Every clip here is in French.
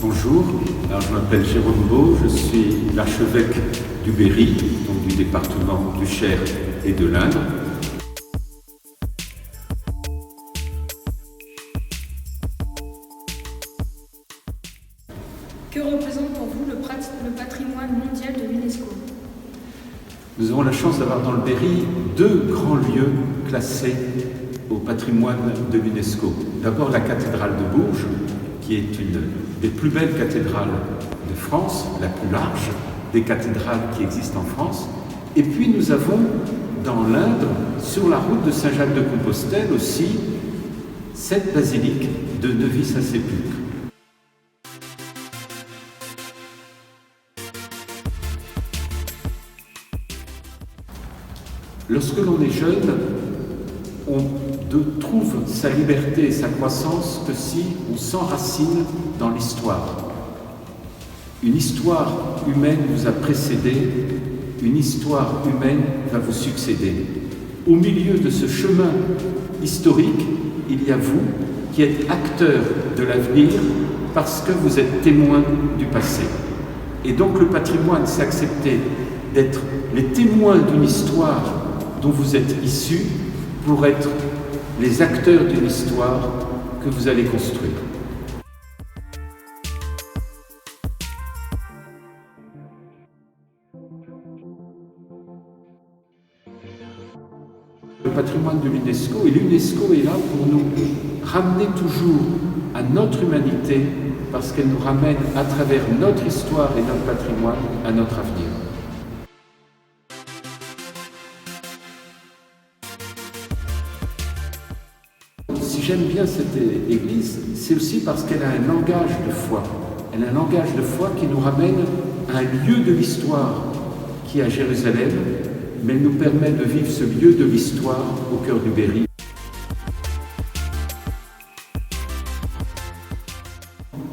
Bonjour, alors je m'appelle Jérôme Beau, je suis l'archevêque du Berry, donc du département du Cher et de l'Indre. Que représente pour vous le patrimoine mondial de l'UNESCO? Nous avons la chance d'avoir dans le Berry deux grands lieux classés au patrimoine de l'UNESCO. D'abord la cathédrale de Bourges, qui est une des plus belles cathédrales de France, la plus large des cathédrales qui existent en France. Et puis nous avons dans l'Indre, sur la route de Saint-Jacques-de-Compostelle aussi, cette basilique de Neuvy-Saint-Sépulcre. Lorsque l'on est jeune, on ne trouve sa liberté et sa croissance que si on s'enracine dans l'histoire. Une histoire humaine vous a précédé, une histoire humaine va vous succéder. Au milieu de ce chemin historique, il y a vous qui êtes acteur de l'avenir parce que vous êtes témoin du passé. Et donc le patrimoine, c'est accepter d'être les témoins d'une histoire dont vous êtes issus pour être les acteurs d'une histoire que vous allez construire. Le patrimoine de l'UNESCO, et l'UNESCO est là pour nous ramener toujours à notre humanité parce qu'elle nous ramène à travers notre histoire et notre patrimoine à notre avenir. Si j'aime bien cette église, c'est aussi parce qu'elle a un langage de foi. Elle a un langage de foi qui nous ramène à un lieu de l'histoire qui est à Jérusalem, mais elle nous permet de vivre ce lieu de l'histoire au cœur du Berry.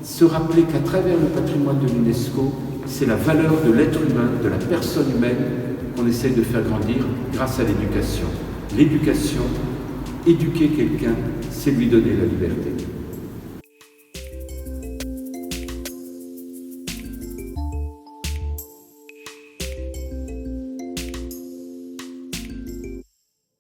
Se rappeler qu'à travers le patrimoine de l'UNESCO, c'est la valeur de l'être humain, de la personne humaine qu'on essaie de faire grandir grâce à l'éducation. L'éducation, éduquer quelqu'un, c'est lui donner la liberté.